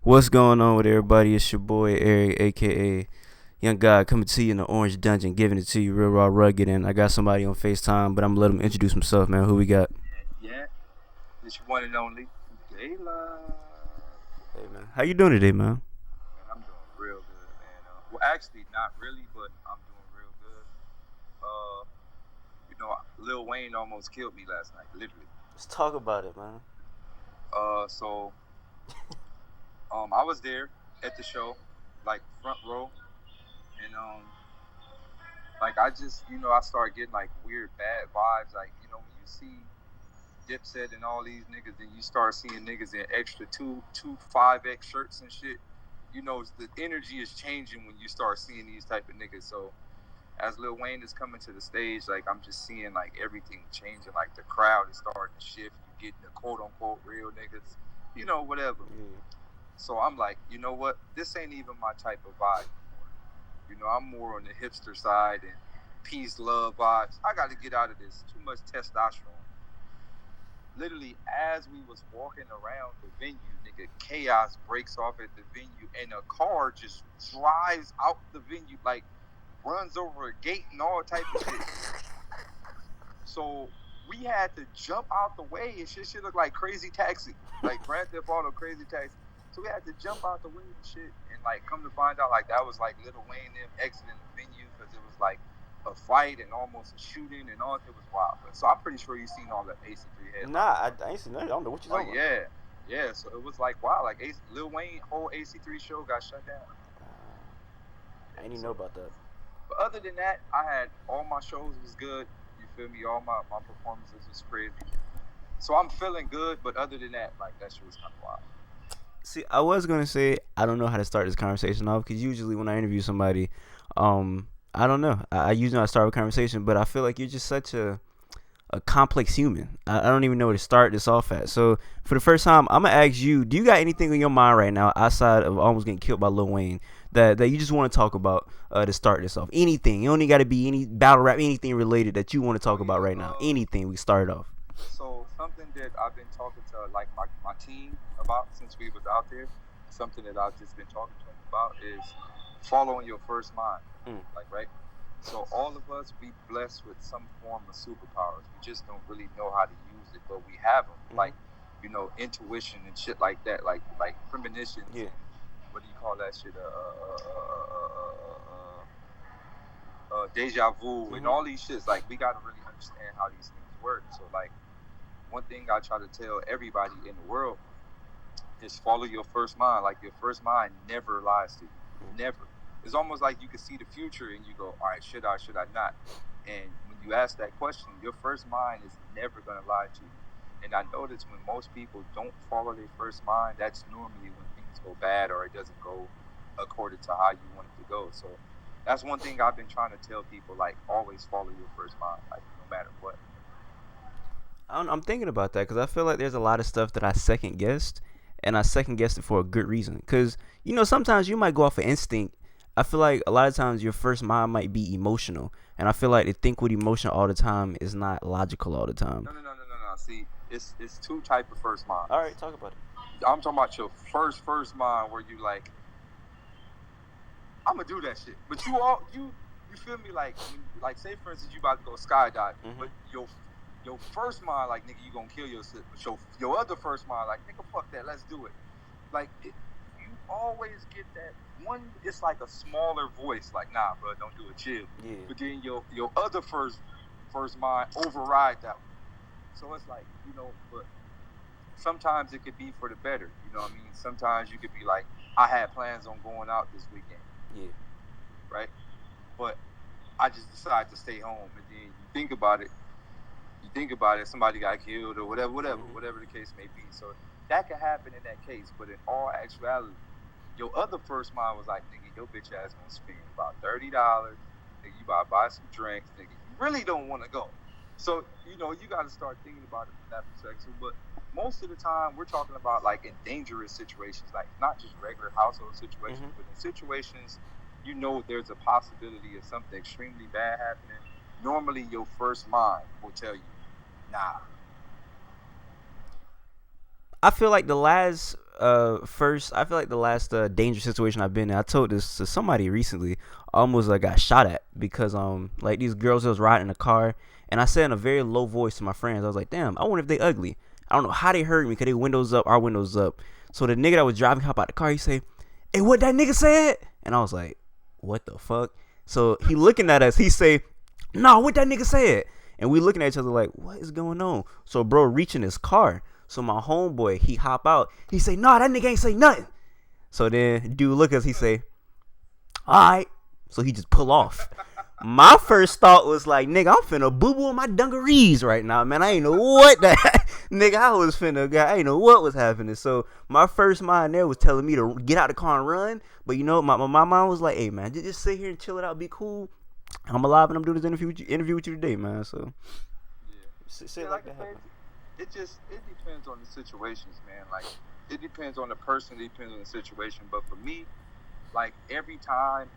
What's going on with everybody? It's your boy Eric, aka Young God, coming to you in the Orange Dungeon, giving it to you real raw, rugged. And I got somebody on FaceTime, but I'm gonna let him introduce himself, man. Who we got? Yeah, it's your one and only Daylyt. Hey, man. How you doing today, man? Man, I'm doing real good, man. Well, actually, not really, but I'm doing real good. Uh, Lil Wayne almost killed me last night, literally. Let's talk about it, man. So I was there at the show, like front row, and like I just, I started getting like weird bad vibes, like when you see Dipset and all these niggas, and you start seeing niggas in extra two 5X shirts and shit. The energy is changing when you start seeing these type of niggas. So as Lil Wayne is coming to the stage, like I'm just seeing like everything changing. Like the crowd is starting to shift. You getting the quote unquote real niggas, whatever. So I'm like, you know what? This ain't even my type of vibe anymore. I'm more on the hipster side and peace, love vibes. I got to get out of this. Too much testosterone. Literally, as we was walking around the venue, nigga, chaos breaks off at the venue, and a car just drives out the venue, like runs over a gate and all type of shit. So we had to jump out the way, and shit looked like Crazy Taxi, like Grand Theft Auto Crazy Taxi. So we had to jump out the way and shit, and like come to find out, like that was like Lil Wayne them exiting the venue because it was like a fight and almost a shooting and all. It was wild. So I'm pretty sure you've seen all the AC3 headlines. Nah, I ain't seen nothing. I don't know what you talking about. Yeah. So it was like wow, like Lil Wayne whole AC3 show got shut down. I didn't even know about that. But other than that, I had all my shows was good. You feel me? All my performances was crazy. So I'm feeling good. But other than that, like that shit was kind of wild. See, I was gonna say I don't know how to start this conversation off because usually when I interview somebody, I don't know. I usually I start a conversation, but I feel like you're just such a complex human. I don't even know where to start this off at. So for the first time, I'm gonna ask you: do you got anything on your mind right now outside of almost getting killed by Lil Wayne that you just want to talk about to start this off? Anything. You only got to be any battle rap, anything related that you want to talk about right now. Anything. We start off. So something that I've been talking to like my team about since we was out there, something that I've just been talking to them about is following your first mind. Like right. So all of us be blessed with some form of superpowers. We just don't really know how to use it, but we have them. Like intuition and shit like that. Like premonitions. Yeah. What do you call that shit? Deja vu and all these shits. Like we gotta really understand how these things work. So like one thing I try to tell everybody in the world is follow your first mind. Like your first mind never lies to you. Never. It's almost like you can see the future and you go, all right, should I not? And when you ask that question, your first mind is never going to lie to you. And I notice when most people don't follow their first mind, that's normally when things go bad or it doesn't go according to how you want it to go. So that's one thing I've been trying to tell people, like always follow your first mind, like no matter what. I'm thinking about that because I feel like there's a lot of stuff that I second guessed, and I second guessed it for a good reason. Because sometimes you might go off of instinct. I feel like a lot of times your first mind might be emotional, and I feel like to think with emotion all the time is not logical all the time. No. See, it's two type of first mind. All right, talk about it. I'm talking about your first mind where you like, I'm gonna do that shit. But you feel me? Like say for instance you about to go skydiving, but your first mind like nigga you gonna kill yourself. But your other first mind like nigga fuck that, let's do it. Like you always get that one. It's like a smaller voice like nah bro, don't do it, chill. Yeah. But then your other first mind override that one. So it's like but sometimes it could be for the better. You know what I mean? Sometimes you could be like, I had plans on going out this weekend. Yeah. Right? But I just decided to stay home. And then you think about it, somebody got killed or whatever the case may be. So that could happen in that case. But in all actuality, your other first mind was like, nigga, your bitch ass gonna spend about $30. Nigga, you about to buy some drinks. Nigga, you really don't want to go. So, you got to start thinking about it from that perspective. But most of the time, we're talking about, like, in dangerous situations, like, not just regular household situations, but in situations, there's a possibility of something extremely bad happening. Normally, your first mind will tell you, nah. I feel like the last First, I feel like the last dangerous situation I've been in, I told this to somebody recently. I almost got shot at because like these girls that was riding in a car, and I said in a very low voice to my friends, I was like, damn, I wonder if they ugly. I don't know how they heard me because they windows up, our windows up. So the nigga that was driving hop out the car, he say, "Hey, what that nigga said?" And I was like, "What the fuck?" So he looking at us, he say, "Nah, what that nigga said?" And we looking at each other like, "What is going on?" So bro reaching his car. So my homeboy, he hop out. He say, "Nah, that nigga ain't say nothing." So then dude look at us, he say, "Alright." So he just pull off. My first thought was like, nigga, I'm finna boo-boo in my dungarees right now, man. I ain't know what that nigga I was finna I ain't know what was happening. So my first mind there was telling me to get out the car and run. But you know, my mind was like, hey man, just sit here and chill it out, be cool. I'm alive and I'm doing this interview with you today, man. So Yeah. shit like that happen. It depends on the situations, man. Like it depends on the person, it depends on the situation. But for me, like every time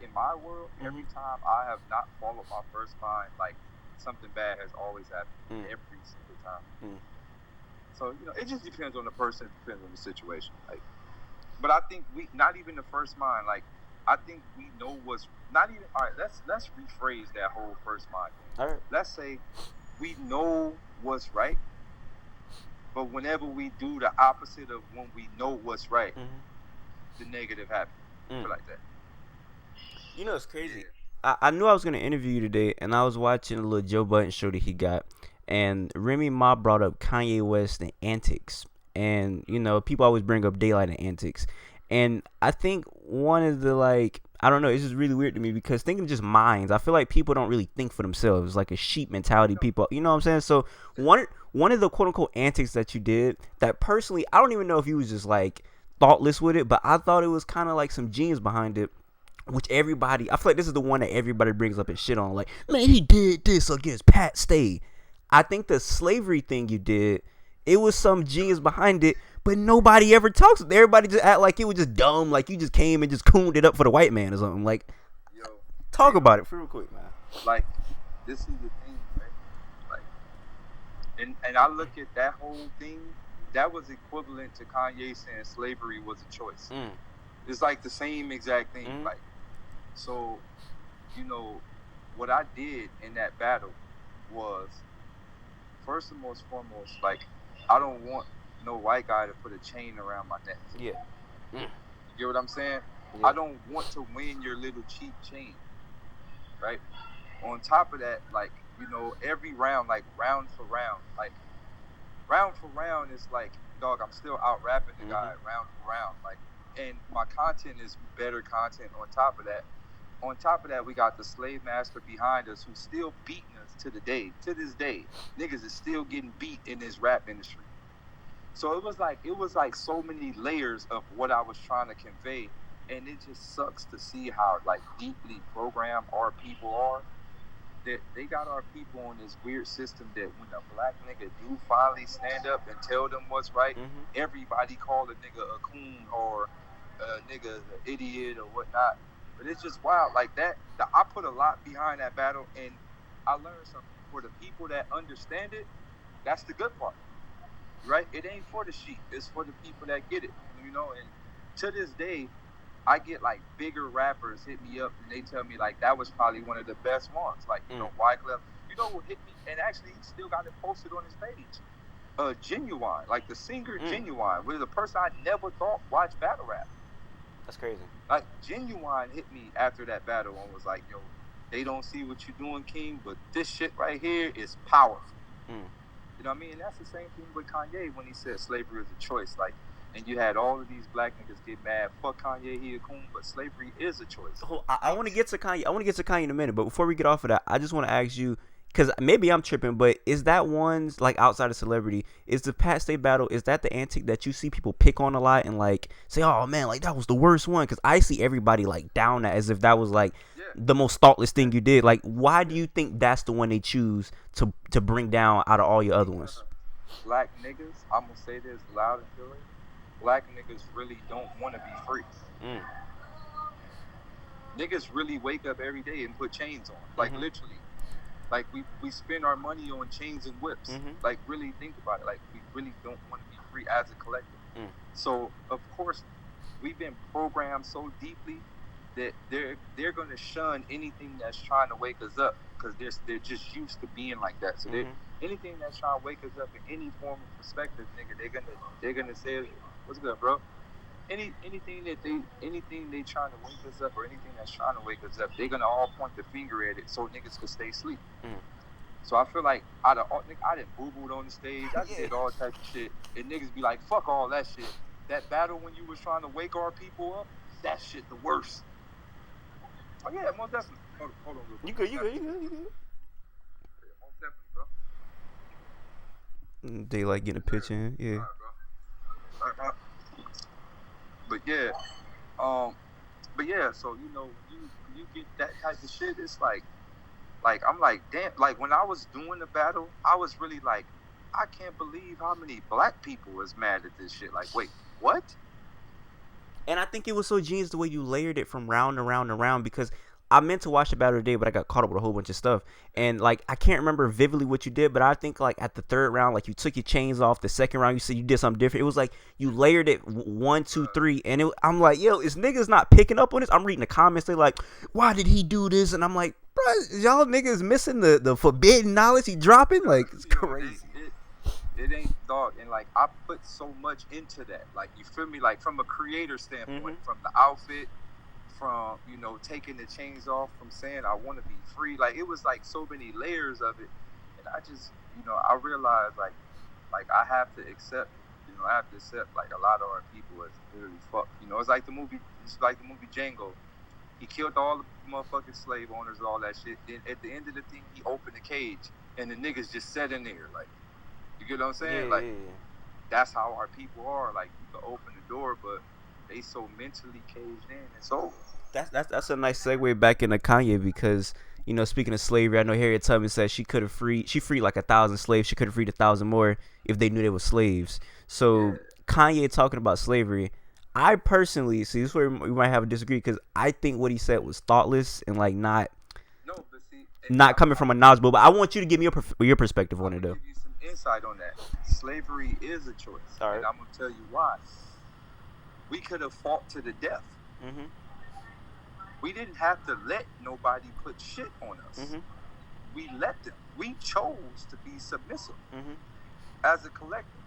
in my world, every time I have not followed my first mind, like something bad has always happened every single time. So it just depends on the person, it depends on the situation. Like, but I think not even the first mind. Like, I think we know what's not even. All right, let's rephrase that whole first mind thing. All right. Let's say we know what's right, but whenever we do the opposite of when we know what's right, the negative happens. Like that. You know, it's crazy. I knew I was gonna interview you today, and I was watching a little Joe Budden show that he got, and Remy Ma brought up Kanye West and Antics, and people always bring up Daylyt and Antics, and I think one of the I don't know, it's just really weird to me because thinking just minds. I feel like people don't really think for themselves, like a sheep mentality. People, you know what I'm saying? So one of the quote unquote antics that you did, that personally, I don't even know if you was just thoughtless with it, but I thought it was kind of like some genius behind it, which everybody, I feel like this is the one that everybody brings up and shit on, like, man, he did this against Pat Stay. I think the slavery thing you did, it was some genius behind it, but nobody ever talks. Everybody just act like it was just dumb, like you just came and just cooned it up for the white man or something. Like, talk about it real quick, man. Like, this is the thing, right? Like, and I look at that whole thing. That was equivalent to Kanye saying slavery was a choice. It's like the same exact thing. Like, so, what I did in that battle was, first and most foremost, like, I don't want no white guy to put a chain around my neck. Yeah. You get what I'm saying? Yeah. I don't want to win your little cheap chain. Right? On top of that, like, every round, like, round for round is like, dog, I'm still out rapping the guy round for round. Like, and my content is better content on top of that. On top of that, we got the slave master behind us who's still beating us to this day. Niggas is still getting beat in this rap industry. So it was like so many layers of what I was trying to convey. And it just sucks to see how deeply programmed our people are. That they got our people on this weird system that when a black nigga do finally stand up and tell them what's right, everybody call a nigga a coon or a nigga an idiot or whatnot. But it's just wild. Like that, I put a lot behind that battle, and I learned something. For the people that understand it, that's the good part, right? It ain't for the sheep. It's for the people that get it, And to this day, I get bigger rappers hit me up and they tell me that was probably one of the best ones. Wyclef, who hit me, and actually he still got it posted on his page. Genuine, the singer Genuine, was a person I never thought watched battle rap. That's crazy. Genuine hit me after that battle and was like, yo, they don't see what you're doing, King, but this shit right here is powerful. You know what I mean? And that's the same thing with Kanye when he said slavery is a choice. And you had all of these black niggas get mad. Fuck Kanye, he a coon, but slavery is a choice. I want to get to Kanye. I want to get to Kanye in a minute, but before we get off of that, I just want to ask you, because maybe I'm tripping, but is that one's outside of celebrity? Is the Pat Stay battle? Is that the antic that you see people pick on a lot and say, oh man, that was the worst one? Because I see everybody down that as if that was the most thoughtless thing you did. Why do you think that's the one they choose to bring down out of all your other ones? Black niggas, I'm gonna say this loud and clear. Black niggas really don't want to be free. Niggas really wake up every day and put chains on, literally. We spend our money on chains and whips. Really think about it. We really don't want to be free as a collective. Mm. So of course, we've been programmed so deeply that they're gonna shun anything that's trying to wake us up because they're just used to being like that. So they anything that's trying to wake us up in any form of perspective, nigga, they're gonna say, "What's good, bro?" Anything they trying to wake us up or anything that's trying to wake us up, they're gonna all point the finger at it so niggas could stay asleep. So I feel like I done boo-booed on the stage, I did all types of shit, and niggas be like, fuck all that shit. That battle when you was trying to wake our people up, that shit the worst. Oh yeah, most definitely. Hold on. You good. Yeah, most definitely, bro. Daylyt getting a pitch in. Yeah. Alright, but yeah, so you get that type of shit, it's like I'm like, damn, like when I was doing the battle, I was really like, I can't believe how many black people was mad at this shit. Like, wait, what? And I think it was so genius the way you layered it from round to round to round, because I meant to watch the battle today, but I got caught up with a whole bunch of stuff. And like, I can't remember vividly what you did, but I think like at the third round, like you took your chains off. The second round, you said you did something different. It was like you layered it 1, 2, 3, and I'm like, yo, is niggas not picking up on this? I'm reading the comments. They like, why did he do this? And I'm like, bro, y'all niggas missing the forbidden knowledge he dropping? Like, it's crazy. It ain't, dog, and like I put so much into that. Like, you feel me? Like from a creator standpoint, from the outfit, from taking the chains off, from saying I want to be free. Like, it was like so many layers of it, and I just I realized like I have to accept like a lot of our people as literally fuck. It's like the movie Django. He killed all the motherfucking slave owners and all that shit. Then at the end of the thing, he opened the cage, and the niggas just sat in there like. You get what I'm saying? Yeah. That's how our people are. Like, you can open the door, but they so mentally caged in. It's over. That's a nice segue back into Kanye, because speaking of slavery, I know Harriet Tubman said she freed like 1,000 slaves. She could have freed 1,000 more if they knew they were slaves. So Kanye talking about slavery, I personally see this is where we might have a disagree, because I think what he said was thoughtless and like not coming from a knowledgeable. But I want you to give me your perspective on it though. Insight on that. Slavery is a choice. All right. And I'm gonna tell you why. We could have fought to the death. We didn't have to let nobody put shit on us. We let them. We chose to be submissive as a collective,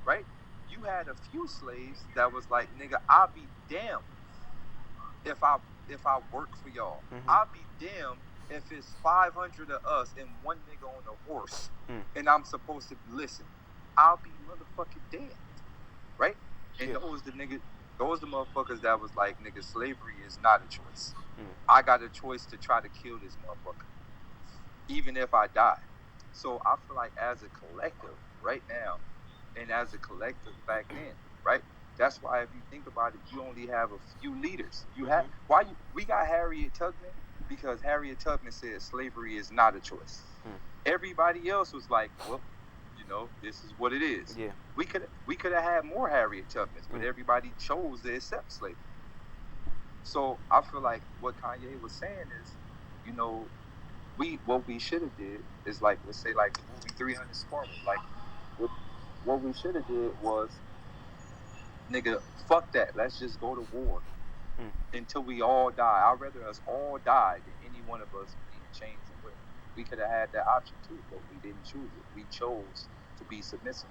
right? You had a few slaves that was like, nigga, I'll be damned if I work for y'all. I'll be damned if it's 500 of us and one nigga on a horse, and I'm supposed to listen. I'll be motherfucking dead, right? And those the motherfuckers that was like, nigga, slavery is not a choice. I got a choice to try to kill this motherfucker, even if I die. So I feel like as a collective right now, and as a collective back then, right? That's why if you think about it, you only have a few leaders. We got Harriet Tubman, because Harriet Tubman said slavery is not a choice. Everybody else was like, well, this is what it is. Yeah. We could have had more Harriet Tubmans, but everybody chose to accept slavery. So I feel like what Kanye was saying is, what we should have did is like, let's say like the movie 300 Spartans. Like, what we should have did was, nigga, fuck that. Let's just go to war until we all die. I'd rather us all die than any one of us be in chains and whip. We could have had that option too, but we didn't choose it. We chose to be submissive.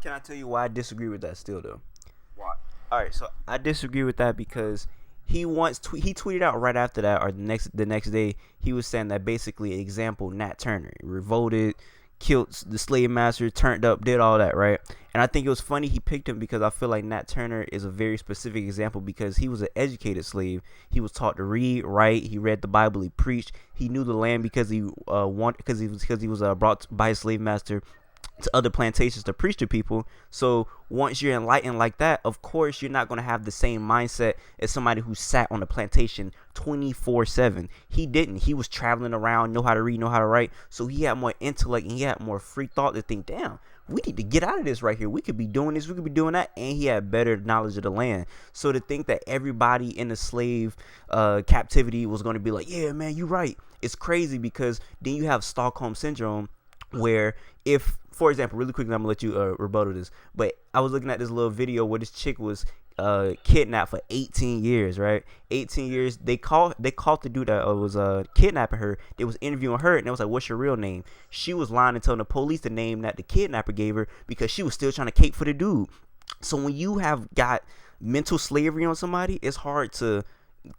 Can I tell you why I disagree with that still though? Why? All right, so I disagree with that because he tweeted out right after that, or the next day, he was saying that basically, example, Nat Turner revolted, killed the slave master, turned up, did all that, right? And I think it was funny he picked him because I feel like Nat Turner is a very specific example, because he was an educated slave. He was taught to read, write. He read the Bible. He preached. He knew the land because he was brought by his slave master to other plantations to preach to people. So once you're enlightened like that, of course you're not going to have the same mindset as somebody who sat on the plantation 24/7. He didn't. He was traveling around, know how to read, know how to write. So he had more intellect and he had more free thought to think, damn, we need to get out of this right here. We could be doing this, we could be doing that. And he had better knowledge of the land. So to think that everybody in the slave captivity was going to be like, yeah, man, you're right. It's crazy, because then you have Stockholm syndrome, where if, for example, really quickly, I'm gonna let you rebuttal this, but I was looking at this little video where this chick was kidnapped for 18 years, right? 18 years. They caught the dude that was kidnapping her. They was interviewing her, and they was like, "What's your real name?" She was lying and telling the police the name that the kidnapper gave her because she was still trying to cape for the dude. So when you have got mental slavery on somebody, it's hard to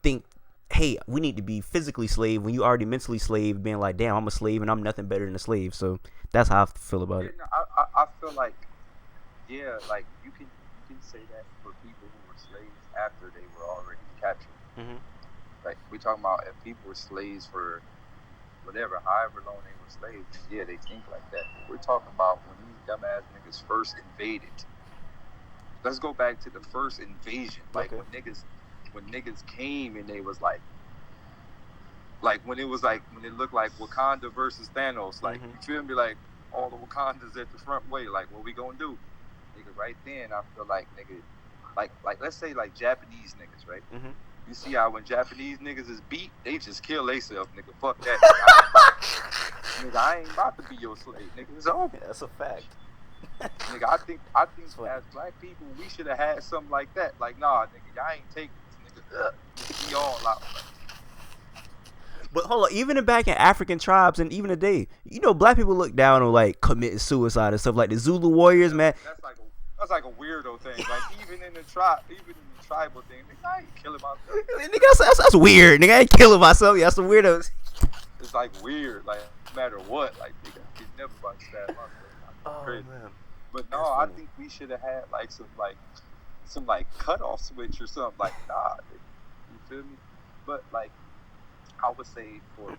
think, hey, we need to be physically slave when you already mentally slave, being like, damn, I'm a slave and I'm nothing better than a slave. So that's how I feel about it. No, I feel like, yeah, like you can say that for people who were slaves after they were already captured. Mm-hmm. Like we're talking about if people were slaves for whatever, however long they were slaves, yeah, they think like that. But we're talking about when these dumbass niggas first invaded. Let's go back to the first invasion. Like Okay. when niggas came and they was like when it was like when it looked like Wakanda versus Thanos, like you feel me, like all the Wakandas at the front way, like what we gonna do? Nigga, right then I feel like nigga, like let's say like Japanese niggas, right? Mm-hmm. You see how when Japanese niggas is beat, they just kill themselves, nigga. Fuck that. Nigga, I ain't about to be your slave, nigga. It's over. Yeah, that's a fact. Nigga, I think as black people, we should have had something like that. Like, nah, nigga, y'all ain't taking this, nigga. We all out. But hold on, even back in African tribes and even today, you know, black people look down on like committing suicide and stuff like the Zulu warriors, man. That's like a weirdo thing. Like even in the tribal thing, nigga, I ain't killing myself. Nigga, that's weird. Nigga, I ain't killing myself. Yeah, that's some weirdos. It's like weird. Like no matter what, like nigga, it's never about to stab myself. Oh crazy. man. But no, I think we should have had like some cutoff switch or something. Like nah, nigga, you feel me? But like I would say for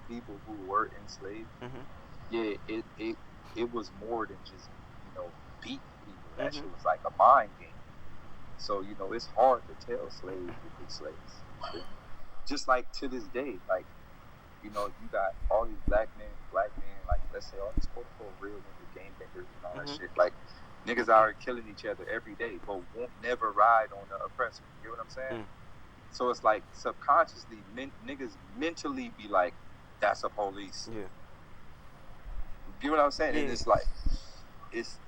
people who were enslaved, yeah, it was more than just beating people. That shit was like a mind game. So it's hard to tell slaves if it's slaves. Just like to this day, like you got all these black men, like let's say all these quote unquote real niggas, game bangers and all that shit. Like niggas are killing each other every day, but won't never ride on the oppressor. You know what I'm saying? So it's like subconsciously, niggas mentally be like, "That's a police." Yeah. You know what I'm saying? Yeah. And it's like, it's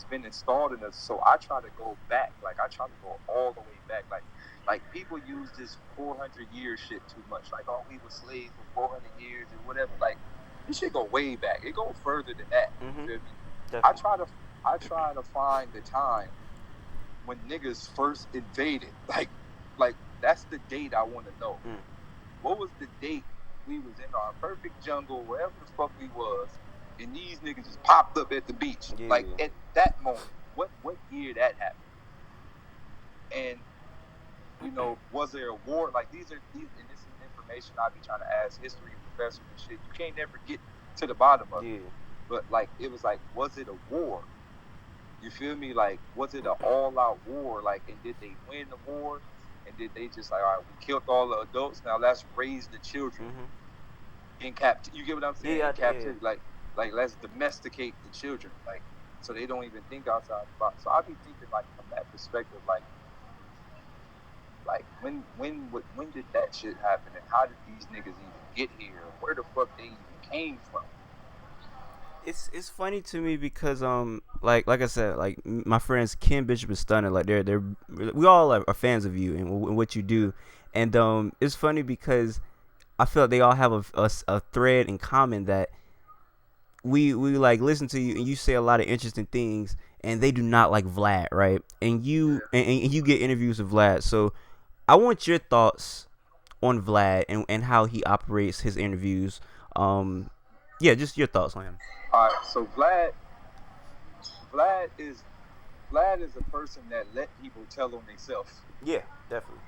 been installed in us. So I try to go back. Like I try to go all the way back. Like people use this 400-year shit too much. Like, oh, we were slaves for 400 years and whatever. Like this shit go way back. It go further than that. You feel me? I try to find the time when niggas first invaded. Like that's the date I want to know. What was the date we was in our perfect jungle, wherever the fuck we was, and these niggas just popped up at the beach? Yeah. Like at that moment, what year that happened? And was there a war? Like and this is information I be trying to ask history professors and shit. You can't never get to the bottom of it. But like it was like, was it a war? You feel me? Like, was it an all-out war? Like, and did they win the war? And did they just like, all right, we killed all the adults, now let's raise the children in captivity? You get what I'm saying? Yeah, in captivity, like let's domesticate the children, like so they don't even think outside the box. So I be thinking like from that perspective, like when did that shit happen, and how did these niggas even get here? Where the fuck they even came from? It's funny to me because like I said, like my friends Ken Bishop and Stunner, like they're we all are fans of you and what you do, and it's funny because I feel like they all have a thread in common that we like listen to you and you say a lot of interesting things, and they do not like Vlad, right? And you and you get interviews with Vlad, so I want your thoughts on Vlad and how he operates his interviews. Yeah, just your thoughts on him. All right, so Vlad is a person that let people tell on themselves. Yeah, definitely.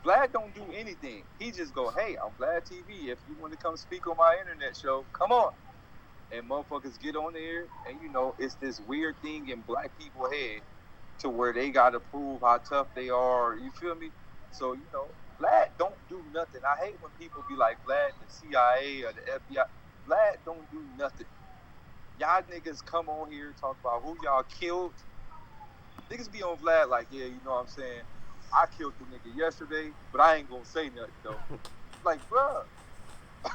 Vlad don't do anything. He just go, hey, I'm Vlad TV. If you want to come speak on my internet show, come on. And motherfuckers get on there, and it's this weird thing in black people's head to where they got to prove how tough they are. You feel me? So, Vlad don't do nothing. I hate when people be like, Vlad, the CIA or the FBI. Vlad don't do nothing. Y'all niggas come on here and talk about who y'all killed. Niggas be on Vlad like, yeah, you know what I'm saying? I killed the nigga yesterday, but I ain't gonna say nothing though. Like, bruh.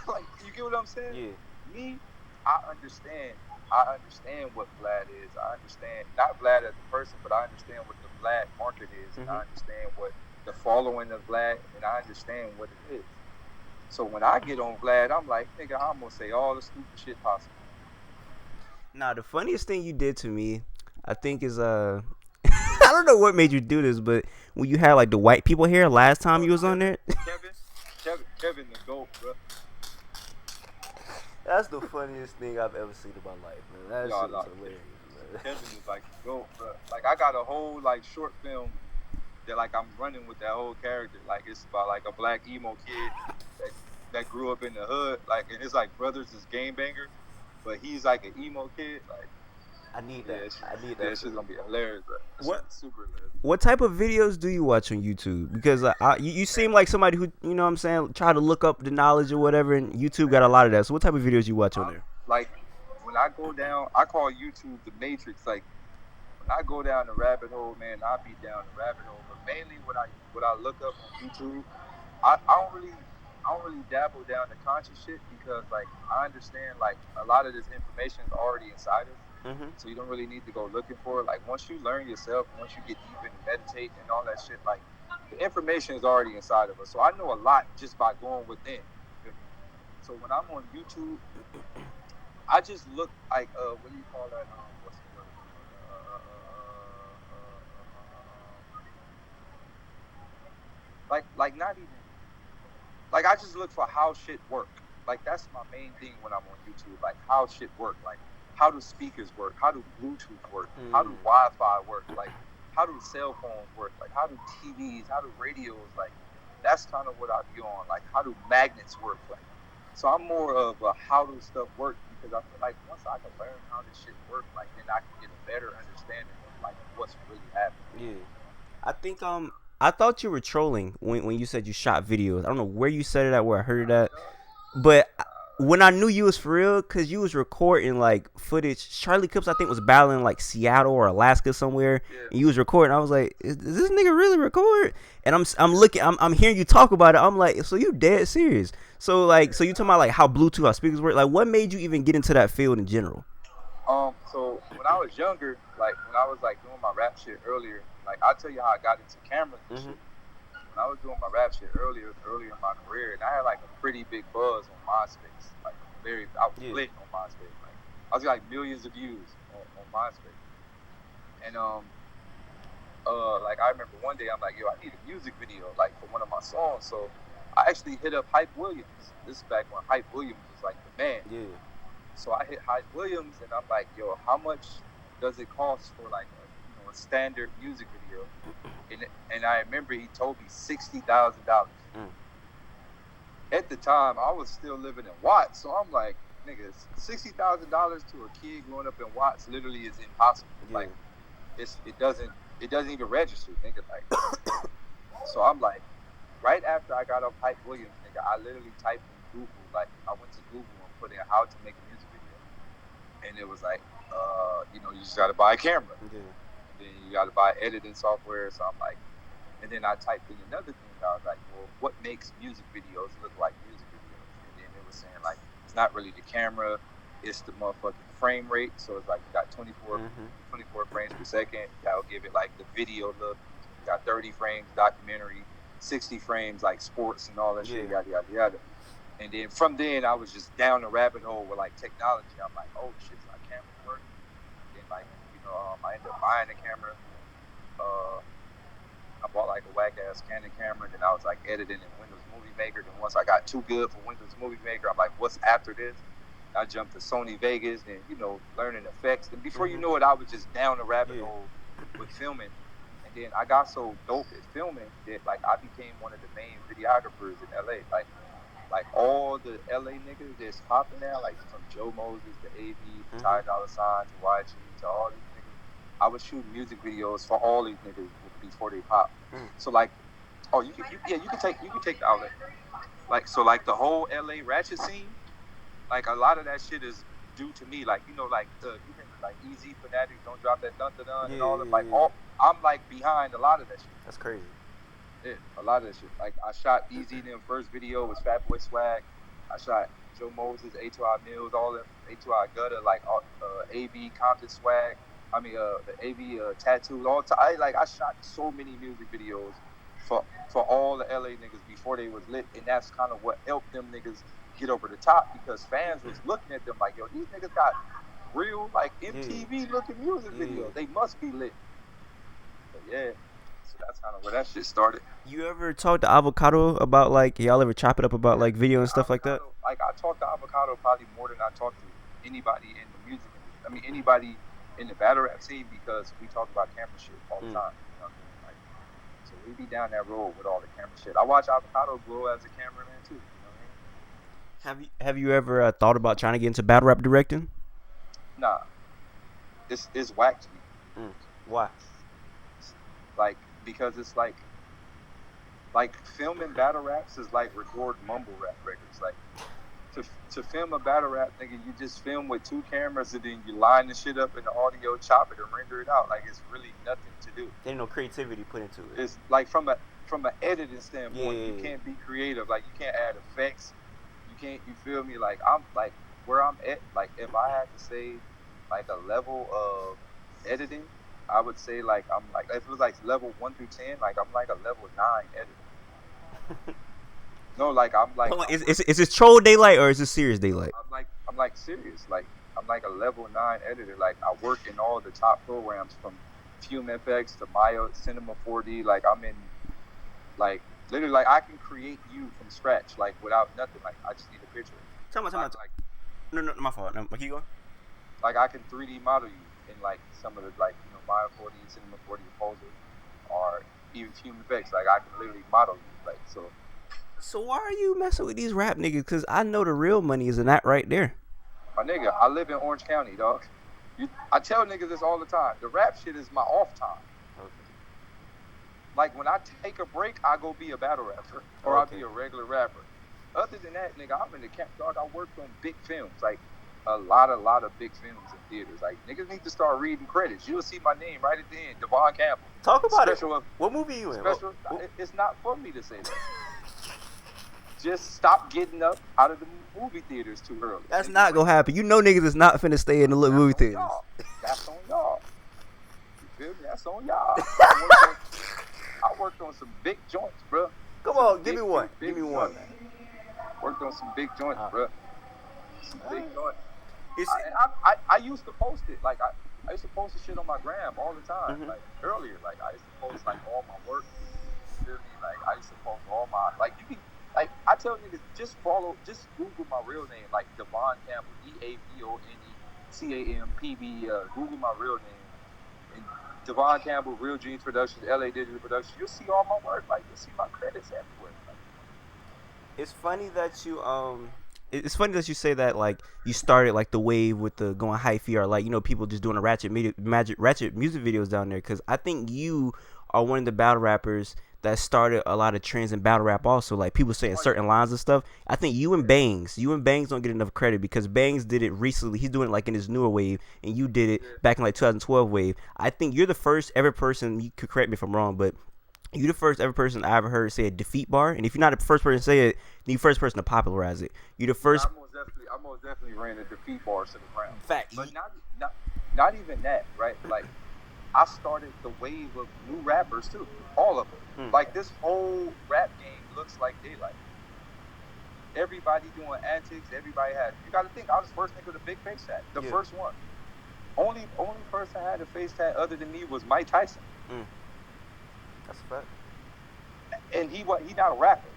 Like, you get what I'm saying? Yeah. Me, I understand what Vlad is. I understand not Vlad as a person, but I understand what the Vlad market is, and Mm-hmm. I understand what the following of Vlad, and I understand what it is. So when I get on Vlad, I'm like, nigga, I'm gonna say all the stupid shit possible. Now, the funniest thing you did to me, I think, is I don't know what made you do this, but when you had like the white people here last time you was on there. Kevin the GOAT, bro. That's the funniest thing I've ever seen in my life, man. That Y'all shit was like hilarious, man. Kevin is like the GOAT, bro. Like I got a whole like short film that like I'm running with that whole character. Like it's about like a black emo kid that that grew up in the hood. Like and his like brothers is game bangers, but he's like an emo kid. Like I need yeah, that. I need yeah, that it's just film. gonna be hilarious, bro. It's gonna What be super hilarious. what type of videos do you watch on YouTube? Because you Man, seem like somebody who, you know what I'm saying, try to look up the knowledge or whatever, and YouTube got a lot of that. So what type of videos you watch on I'm there? like when I go down, I call YouTube the Matrix. Like when I go down the rabbit hole, man, I be down the rabbit hole. But mainly what I look up on YouTube, I don't really dabble down the conscious shit because like I understand like a lot of this information is already inside us. Mm-hmm. So you don't really need to go looking for it. Like once you learn yourself, once you get deep into meditating and all that shit, like the information is already inside of us. So I know a lot just by going within. So when I'm on YouTube, I just look like what do you call that? What's the word? Like not even like I just look for how shit work. Like that's my main thing when I'm on YouTube. Like how shit work. Like how do speakers work? How do Bluetooth work? How do Wi-Fi work? Like how do cell phones work? Like how do TVs? How do radios? Like that's kind of what I be on. Like how do magnets work? Like so I'm more of a how do stuff work because I feel like once I can learn how this shit works, like then I can get a better understanding of like what's really happening. Yeah. I think I thought you were trolling when you said you shot videos. I don't know where you said it at, where I heard that, but when I knew you was for real, cause you was recording like footage. Charlie Clips, I think, was battling like Seattle or Alaska somewhere, Yeah. and you was recording. I was like, is this nigga really record? And I'm looking, I'm hearing you talk about it. I'm like, so you dead serious? So like, so you talking about like how Bluetooth, how speakers work? Like, what made you even get into that field in general? So when I was younger, like when I was like doing my rap shit earlier, like I'll tell you how I got into cameras and shit. When I was doing my rap shit earlier in my career, and I had like a pretty big buzz on MySpace. Like I was lit on MySpace. Like I was like millions of views on MySpace. And like I remember one day I'm like, yo, I need a music video like for one of my songs. So I actually hit up Hype Williams. This is back when Hype Williams was like the man. Yeah. So I hit Hype Williams and I'm like, yo, how much does it cost for like a standard music video? And I remember he told me $60,000. At the time, I was still living in Watts, so I'm like, nigga, $60,000 to a kid growing up in Watts literally is impossible. Yeah. Like, it doesn't even register, nigga. Like, so I'm like, right after I got off Hype Williams, nigga, I literally typed in Google, like, I went to Google and put in how to make a music video, and it was like, you just gotta buy a camera. Yeah. Then you got to buy editing software. So I'm like, and then I typed in another thing. I was like, well, what makes music videos look like music videos? And then it was saying like, it's not really the camera, it's the motherfucking frame rate. So it's like you got 24 frames per second. That'll give it like the video look. You got 30 frames documentary, 60 frames like sports and all that shit, yada yada yada. And then from then I was just down the rabbit hole with like technology. I'm like, oh shit, my camera work. And then like, I ended up buying a camera. I bought like a whack ass Canon camera. Then I was like editing in Windows Movie Maker. Then once I got too good for Windows Movie Maker, I'm like, what's after this? I jumped to Sony Vegas and learning effects. And before you know it, I was just down the rabbit hole with filming. And then I got so dope at filming that like I became one of the main videographers in LA. Like all the LA niggas that's popping now, like from Joe Moses to AV, to Ty Dolla $ign to YG to all these niggas, I was shooting music videos for all these niggas before they pop. So like, you can take the outlet. Like so like the whole LA ratchet scene, like a lot of that shit is due to me. Like you remember like Easy Fanatics, Don't Drop That Dun Dun Dun and all that. Like I'm like behind a lot of that shit. That's crazy. Yeah, a lot of that shit. Like I shot Easy them first video was Fat Boy Swag. I shot Joe Moses, A2I Mills, all them, A2I Gutter, like AV Compton Swag. I mean, the AV tattoos. I shot so many music videos for all the LA niggas before they was lit, and that's kind of what helped them niggas get over the top, because fans was looking at them like, yo, these niggas got real like MTV looking music videos. They must be lit. But yeah. So that's kind of where that shit started. You ever talk to Avocado about like y'all ever chop it up about like video and stuff Avocado, like that? Like I talk to Avocado probably more than I talk to anybody in the music industry. I mean anybody in the battle rap scene, because we talk about camera shit all the time. You know what I mean? Like, so we be down that road with all the camera shit. I watch Avocado grow as a cameraman too. You know what I mean? Have you ever thought about trying to get into battle rap directing? Nah, it's whack to me. Why? Like, because it's like filming battle raps is like record mumble rap records. Like to film a battle rap, nigga, you just film with 2 cameras and then you line the shit up in the audio, chop it and render it out. Like, it's really nothing to do. There's no creativity put into it. It's like from an editing standpoint, you can't be creative. Like, you can't add effects. You can't. You feel me? Like, I'm like where I'm at. Like, if I had to say like a level of editing, I would say like I'm like, if it was like level 1 through 10, like I'm like a level 9 editor. No, like I'm like. Hold on, is this troll Daylyt or is this serious Daylyt? I'm like serious. Like I'm like a level 9 editor. Like I work in all the top programs from Fume FX to Maya, Cinema 4D. Like I'm in, like literally, like I can create you from scratch, like without nothing. Like I just need a picture. Tell me. Like, no, my fault. No, keep going. Like I can 3D model you in like some of the like Maya 4D, Cinema 4D Composer, or even Fume FX. Like I can literally model you. Like so. So why are you messing with these rap niggas? Because I know the real money is in that right there. My nigga, I live in Orange County, dog. I tell niggas this all the time. The rap shit is my off time. Okay. Like, when I take a break, I go be a battle rapper. Or I'll be a regular rapper. Other than that, nigga, I'm in the camp, dog. I worked on big films. Like, a lot of big films in theaters. Like, niggas need to start reading credits. You'll see my name right at the end. Devon Campbell. Talk about it. What movie you in? It's not for me to say that. Just stop getting up out of the movie theaters too early. That's not gonna happen. You know niggas is not finna stay in the little movie theaters. That's on y'all. You feel me? That's on y'all. I worked on some big joints, bro. Come on, give me one. Give me one. Worked on some big joints, bro. Some big joints. I used to post it. Like I used to post the shit on my gram all the time. Mm-hmm. Like earlier, like I used to post like all my work. You feel me? Like I used to post all my you can. Like, I tell niggas, just Google my real name, like Devon Campbell, DAVONECAMPB, Google my real name, and Devon Campbell, Real Dreams Productions, LA Digital Productions, you'll see all my work, like, you'll see my credits everywhere. Like, it's funny that you say that, like, you started, like, the wave with the going hyphy, or, like, people just doing the ratchet music videos down there, because I think you are one of the battle rappers that started a lot of trends in battle rap also, like people saying certain lines and stuff. I think you and Bangs don't get enough credit, because Bangs did it recently. He's doing it like in his newer wave, and you did it back in like 2012 wave. I think you're the first ever person, you could correct me if I'm wrong, but you're the first ever person I ever heard say a defeat bar, and if you're not the first person to say it, then you're the first person to popularize it. You're the first. I most definitely ran a defeat bar to the ground. Fact. But not even that, right? Like, I started the wave of new rappers too, all of them. Like, this whole rap game looks like Daylyt. Everybody doing antics. Everybody had. You got to think, I was the first nigga with a big face tat. The first one. Only person had a face tat other than me was Mike Tyson. That's a fact. And he not a rapper.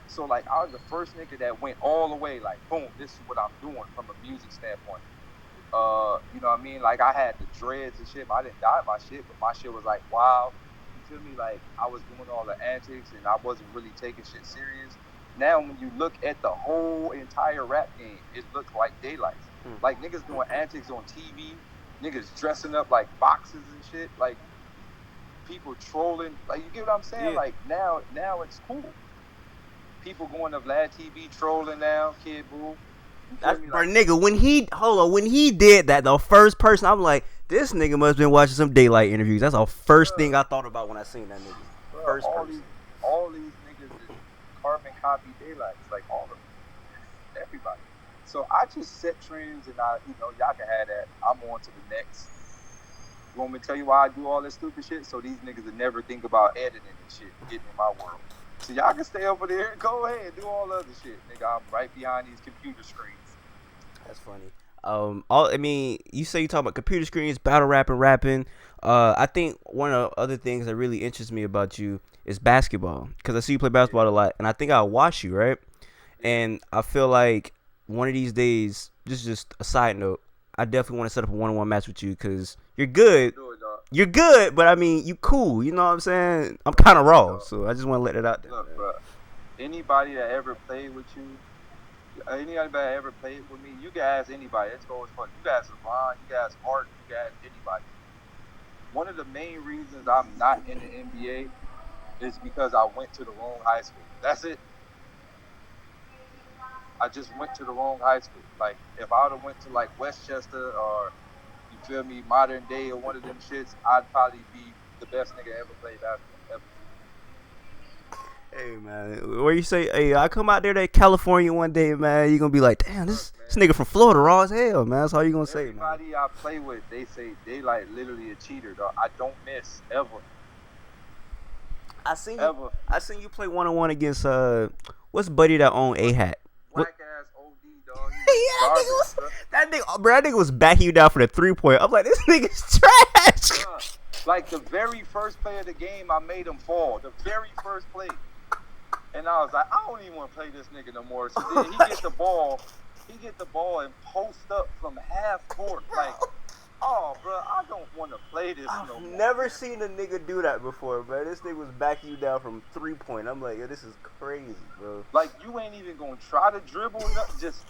So like, I was the first nigga that went all the way. Like, boom, this is what I'm doing from a music standpoint. You know what I mean? Like, I had the dreads and shit. I didn't dye my shit, but my shit was like, wow. You feel me? Like, I was doing all the antics and I wasn't really taking shit serious. Now, when you look at the whole entire rap game, it looks like Daylyt. Like, niggas doing antics on TV, niggas dressing up like boxes and shit, like people trolling. Like, you get what I'm saying? Like, now it's cool. People going to Vlad TV trolling now, Kid Boo. That's bro, nigga. When he did that, the first person, I'm like, this nigga must have been watching some Daylyt interviews. That's the first thing I thought about when I seen that nigga. First person. All these niggas is carbon copy Daylyt. Like, all of them. everybody. So I just set trends, and y'all can have that. I'm on to the next. You want me to tell you why I do all this stupid shit? So these niggas would never think about editing and shit, getting in my world. So y'all can stay over there and go ahead, do all the other shit, nigga. I'm right behind these computer screens. That's funny. I mean, you say you talk about computer screens, battle rapping. I think one of the other things that really interests me about you is basketball, because I see you play basketball a lot, and I think I'll watch you, right? And I feel like one of these days, just a side note, I definitely want to set up a 1-on-1 match with you, because you're good. You're good, but I mean, you cool. You know what I'm saying? I'm kind of raw, so I just want to let it out there. Look, bro, anybody that ever played with you, anybody that ever played with me, you can ask anybody. It's always fun. You guys Ron, you guys Art, you guys anybody. One of the main reasons I'm not in the NBA is because I went to the wrong high school. That's it. I just went to the wrong high school. Like, if I would have went to, like, Westchester or, you feel me, Modern Day or one of them shits, I'd probably be the best nigga ever played basketball ever. Hey, man, where you say, hey, I come out there to California one day, man, you're going to be like, damn, this nigga from Florida raw as hell, man. That's all you going to say, man. Everybody I play with, they say they, like, literally a cheater, dog. I don't miss, ever. I seen you play 1-on-1 against, what's buddy that owned A-Hat? Black ass OD, dog. That nigga was backing you down for the 3-point. I'm like, this nigga's trash. Like, the very first play of the game, I made him fall. The very first play. And I was like, I don't even want to play this nigga no more. So then he get the ball and post up from half court. Like, oh, bro, I don't want to play this no more. I've never seen a nigga do that before, man. This nigga was backing you down from 3-point. I'm like, yo, this is crazy, bro. Like, you ain't even going to try to dribble. This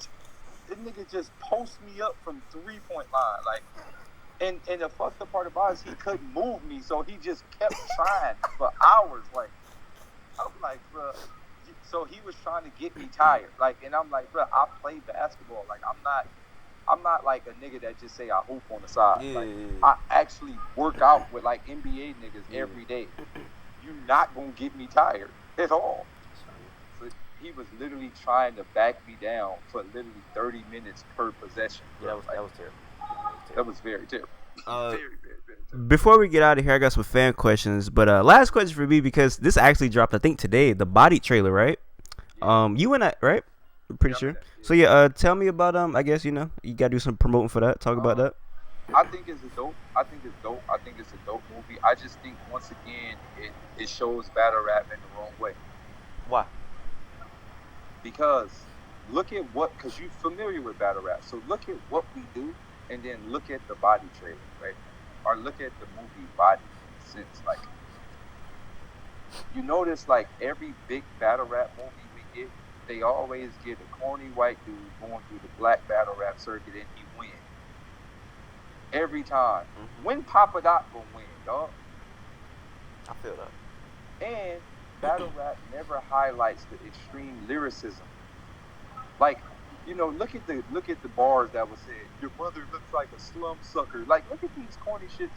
nigga just post me up from 3-point line. Like, and the fucked up part about it is he couldn't move me, so he just kept trying for hours. Like, I'm like, bro. So he was trying to get me tired. Like, and I'm like, bro, I play basketball. Like, I'm not like a nigga that just say I hoop on the side. Yeah, like, yeah. I actually work out with like NBA niggas every day. You're not gonna get me tired at all. So he was literally trying to back me down for literally 30 minutes per possession. Yeah, that was terrible. That was very terrible. Very, very, very terrible. Before we get out of here, I got some fan questions. But last question for me, because this actually dropped, I think, today, the Body trailer, right? Yeah. You and that, right? I'm pretty sure. So yeah, tell me about I guess you gotta do some promoting for that. Talk about that. I think it's dope. I think it's a dope movie. I just think once again it shows battle rap in the wrong way. Why? Because look at because you're familiar with battle rap. So look at what we do, and then look at the Body trailer, right? Or look at the movie Body in a sense. Like, you notice like every big battle rap movie we get, they always get a corny white dude going through the black battle rap circuit and he wins. Every time. Mm-hmm. When Papa Doc gonna win, dog? I feel that. And battle rap never highlights the extreme lyricism. Like, look at the bars that was said. Your mother looks like a slum sucker. Like, look at these corny shits.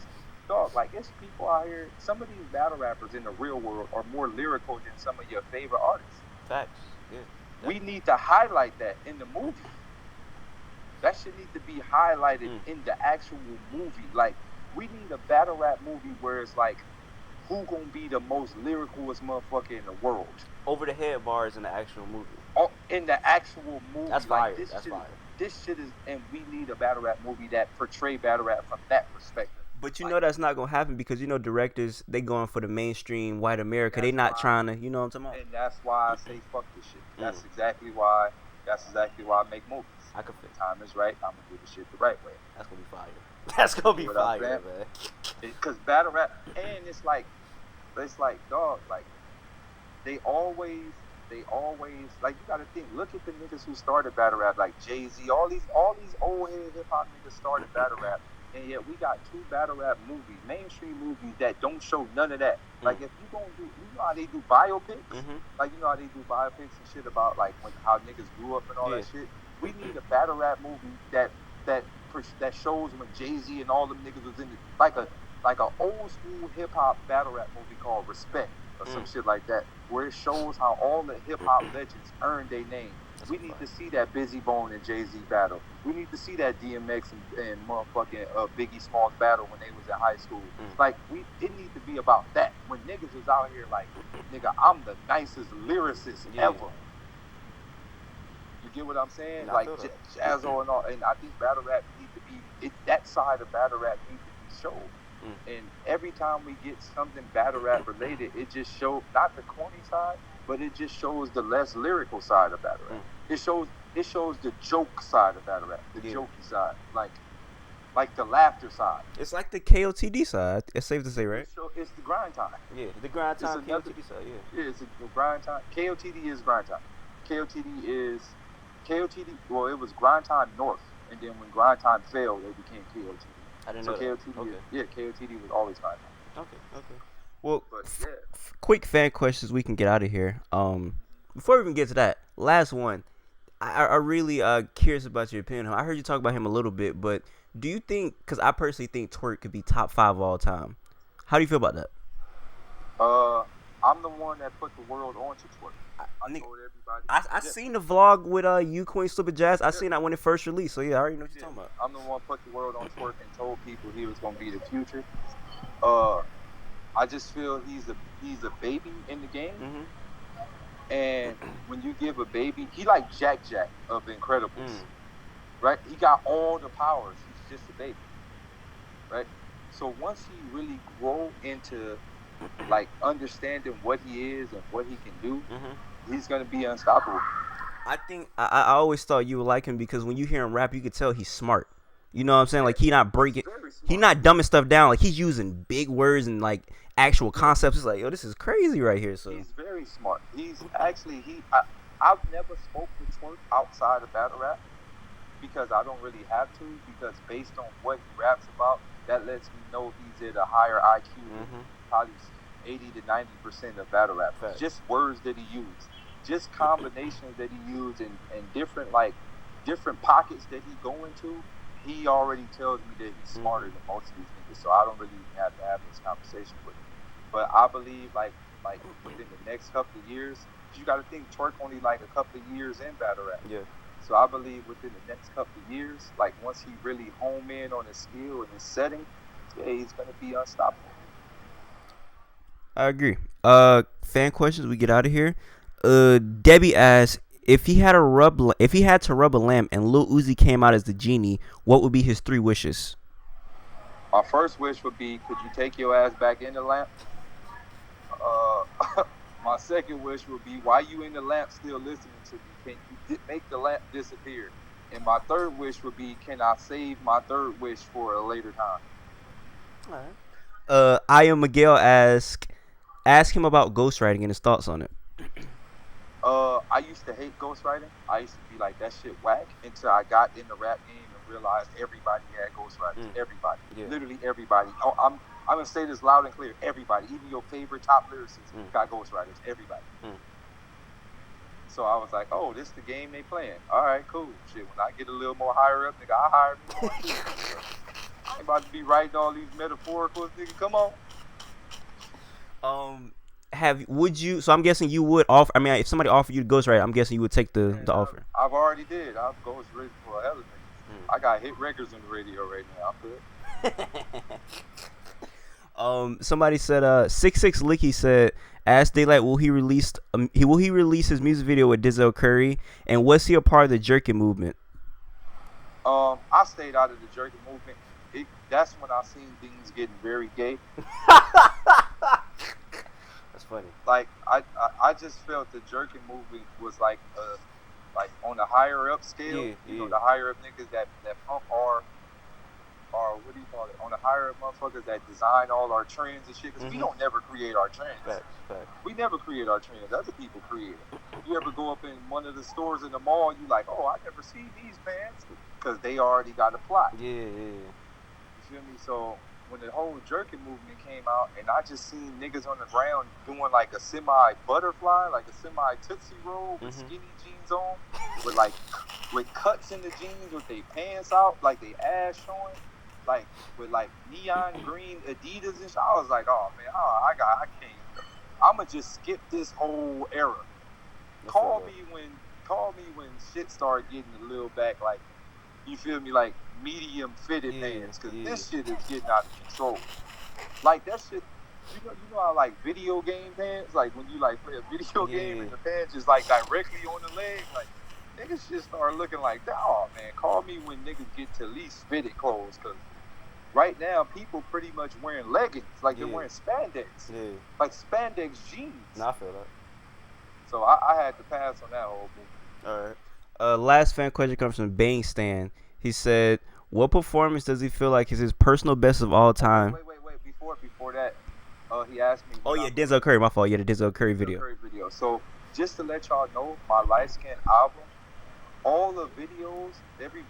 Dog, like, it's people out here, some of these battle rappers in the real world are more lyrical than some of your favorite artists. Facts. Yeah. We need to highlight that in the movie. That should need to be highlighted in the actual movie. Like, we need a battle rap movie where it's like, who gonna be the most lyricalest motherfucker in the world? Over the head bars in the actual movie. Oh, in the actual movie. That's fire. That's fire. This shit is, and we need a battle rap movie that portray battle rap from that perspective. But that's not gonna happen because directors, they going for the mainstream white America. They not trying to, you know what I'm talking about? And that's why I say fuck this shit. That's exactly why I make movies. I can feel the time is right. I'm gonna do the shit the right way. That's gonna be fire. That's gonna be fire, man. Because battle rap, and it's like, dog, like they always like, you gotta think. Look at the niggas who started battle rap, like Jay-Z. All these old head hip hop niggas started battle rap. And yet we got 2 battle rap movies, mainstream movies, that don't show none of that. Like, if you gonna do, you know how they do biopics? Like, you know how they do biopics and shit about, like, how niggas grew up and all that shit? We need a battle rap movie that shows when Jay-Z and all them niggas was in it. Like a old school hip hop battle rap movie called Respect or some shit like that, where it shows how all the hip hop legends earned their name. We need to see that Busy Bone and Jay-Z battle. We need to see that DMX and motherfucking Biggie Smalls battle when they was in high school. Like, it need to be about that. When niggas was out here like, nigga, I'm the nicest lyricist ever. You get what I'm saying? Like Jazzo and all. And I think battle rap need to be, that side of battle rap need to be shown. And every time we get something battle rap related, it just shows not the corny side, but it just shows the less lyrical side of battle rap. It shows the joke side of battle rap, the jokey side, like the laughter side. It's like the KOTD side. It's safe to say, right? It's the grind time. Yeah, the grind time KOTD side. Yeah, it's the grind time. KOTD is grind time. Well, it was grind time north, and then when grind time failed, they became KOTD. I didn't know KOTD, that. KOTD was always grind time. Okay. Well, quick fan questions we can get out of here. Before we even get to that, last one. I really curious about your opinion. I heard you talk about him a little bit, but do you think? Because I personally think Twerk could be top 5 of all time. How do you feel about that? I'm the one that put the world onto Twerk. I told everybody. I seen the vlog with you, Queen, Stupid Jazz. I seen that when it first released. So yeah, I already know what you're talking about. I'm the one put the world on Twerk and told people he was gonna be the future. I just feel he's a baby in the game. And when you give a baby, he like Jack of Incredibles, right? He got all the powers. He's just a baby, right? So once he really grow into like understanding what he is and what he can do, he's gonna be unstoppable. I think I always thought you would like him because when you hear him rap, you could tell he's smart. You know what I'm saying? Like he not breaking, he not dumbing stuff down. Like he's using big words and like actual concepts. It's like, yo, this is crazy right here. So he's very smart. He's actually I've never spoke to Twerk outside of battle rap because I don't really have to, because based on what he raps about, that lets me know he's at a higher IQ than probably 80 to 90% of battle rap. Just words that he used, just combinations that he used, and different pockets that he go into. He already tells me that he's smarter than most of these niggas, so I don't really have to have this conversation with him. But I believe like within the next couple of years, you got to think Twerk only like a couple of years in battle rap. Yeah. So I believe within the next couple of years, like once he really home in on his skill and his setting, yeah, he's gonna be unstoppable. I agree. Fan questions. We get out of here. Debbie asks, if he had to rub a lamp and Lil Uzi came out as the genie, what would be his 3 wishes? My first wish would be, could you take your ass back in the lamp? My second wish would be, why you in the lamp still listening to me? Can you make the lamp disappear? And my third wish would be, can I save my third wish for a later time? All right. I am Miguel ask him about ghostwriting and his thoughts on it. I used to hate ghostwriting. I used to be like, that shit whack, until I got in the rap game and realized everybody had ghostwriters. Everybody. Yeah. Literally everybody. Oh, I'm going to say this loud and clear. Everybody. Even your favorite top lyricists got ghostwriters. Everybody. So I was like, oh, this is the game they playing. All right, cool. Shit, when I get a little more higher up, nigga, I hire me more. I ain't about to be writing all these metaphoricals, nigga. Come on. So I'm guessing you would offer. I mean, if somebody offered you to ghostwrite, I'm guessing you would take the offer. I've already did. I've ghostwritten for a hell of niggas. I got hit records on the radio right now. I'm good. Somebody said 66 Licky said, ask Daylyt, will he release his music video with Dizzle Curry, and was he a part of the jerking movement? I stayed out of the jerking movement. That's when I seen things getting very gay. Funny. Like I just felt the jerking movement was like on the higher up scale. You know, the higher up niggas that pump our what do you call it? On the higher up motherfuckers that design all our trends and shit. Because we don't never create our trends. Fact. We never create our trends. Other people create it. You ever go up in one of the stores in the mall and you like, oh, I never see these pants, because they already got a plot. Yeah. You feel me? So when the whole jerking movement came out, and I just seen niggas on the ground doing like a semi butterfly, like a semi Tootsie Roll with skinny jeans on, with cuts in the jeans, with their pants out, like they ass showing, like with like neon green Adidas and shit. I was like, oh man, I can't. I'ma just skip this whole era. Call me call me when shit start getting a little back, like, you feel me, like medium fitted pants, because this shit is getting out of control. Like that shit, you know how like video game pants, like when you like play a video game and the pants is like directly on the leg, like niggas just start looking like that. Oh man, call me when niggas get to least fitted clothes, because right now people pretty much wearing leggings, like they're wearing spandex, like spandex jeans. Nah, I feel that. So I had to pass on that whole movie. All right. Last fan question comes from Bang Stan. He said, "What performance does he feel like is his personal best of all time?" Wait. Before that, he asked me. Oh yeah, Denzel Curry. My fault. Yeah, the Denzel Curry video. So just to let y'all know, my Light Skin album, all the videos, every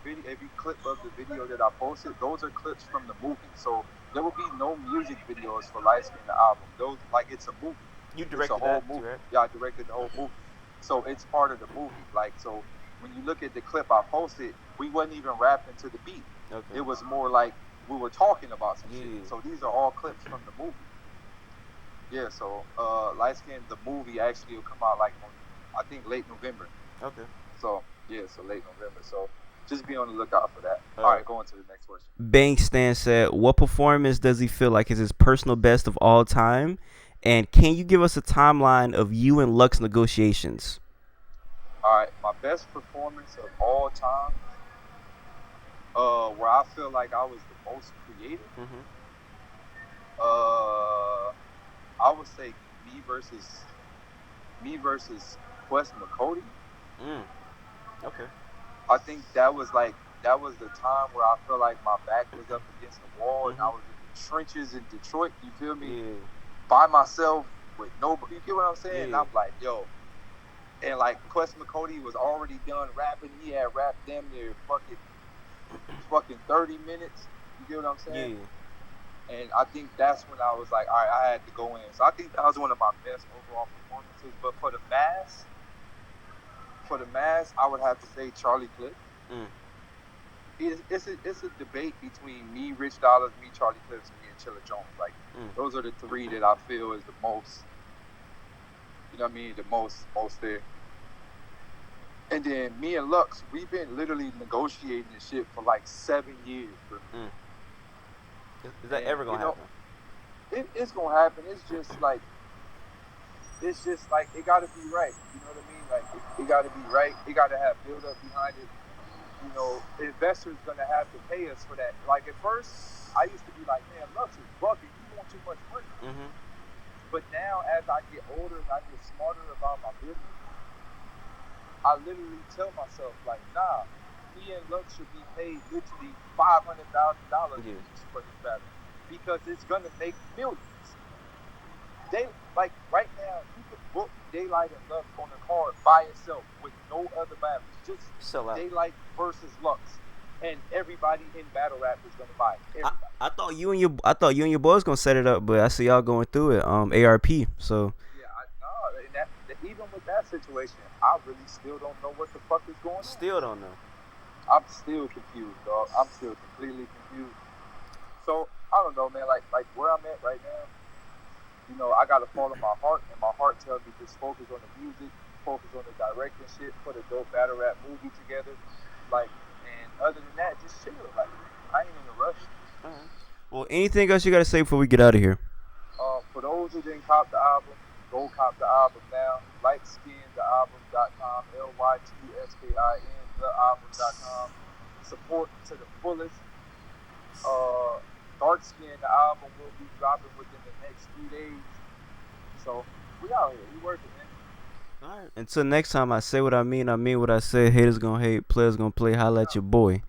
clip of the video that I posted, those are clips from the movie. So there will be no music videos for Light Skin the album. Those, like, it's a movie. You directed it's a whole that, movie. Right? Yeah, I directed the whole movie. So it's part of the movie. Like, so when you look at the clip I posted, we wasn't even rapping to the beat. Okay. It was more like we were talking about some shit. So these are all clips from the movie. Yeah, so Light Skin, the movie, actually will come out like I think late November. Okay. So yeah, so late November. So just be on the lookout for that. All right, going to the next question. Bank Stan said, "What performance does he feel like is his personal best of all time? And can you give us a timeline of you and Lux negotiations?" All right, my best performance of all time, where I feel like I was the most creative. I would say me versus Quest McCody. Okay. I think that was the time where I feel like my back was up against the wall and I was in the trenches in Detroit. You feel me? Yeah. By myself with nobody. You get what I'm saying? And I'm like, yo. And like Quest McCody was already done rapping. He had rapped damn near fucking 30 minutes. You get what I'm saying? Yeah. And I think that's when I was like, all right, I had to go in. So I think that was one of my best overall performances. But for the mass, I would have to say Charlie Clips. It's a debate between me, Rich Dollars, me, Charlie Clips, and me and Chilla Jones. Like those are the three that I feel is the most. You know what I mean? The most there. And then me and Lux, we've been literally negotiating this shit for like 7 years, bro. Is that ever gonna happen? It's gonna happen. It's just like it gotta be right. You know what I mean? Like it gotta be right. It gotta have build up behind it. You know, investors gonna have to pay us for that. Like at first, I used to be like, man, Lux is bugging. You want too much money. But now, as I get older and I get smarter about my business, I literally tell myself like, nah. Me and Lux should be paid literally $500,000 each for this battle because it's gonna make millions. They like right now you can book Daylyt and Lux on the card by itself with no other battles, just Daylyt versus Lux, and everybody in battle rap is gonna buy it. I thought you and your boys gonna set it up, but I see y'all going through it. ARP, so. Yeah, even with that situation, I really still don't know what the fuck is going on. Still don't know. I'm still confused, dog. I'm still completely confused. So I don't know, man. Like where I'm at right now, you know, I gotta follow my heart, and my heart tells me just focus on the music, focus on the directing shit, put a dope battle rap movie together, like. And other than that, just chill. Like I ain't in a rush. Well, anything else you gotta say before we get out of here? For those who didn't cop the album, go cop the album now. LightskinTheAlbum.com, LYTSKIN. TheAlbum.com. Support to the fullest. Dark Skin, the album will be dropping within the next 3 days. So we out here, we working, man. All right. Until next time, I say what I mean what I say. Haters gonna hate, players gonna play. Holla at your boy.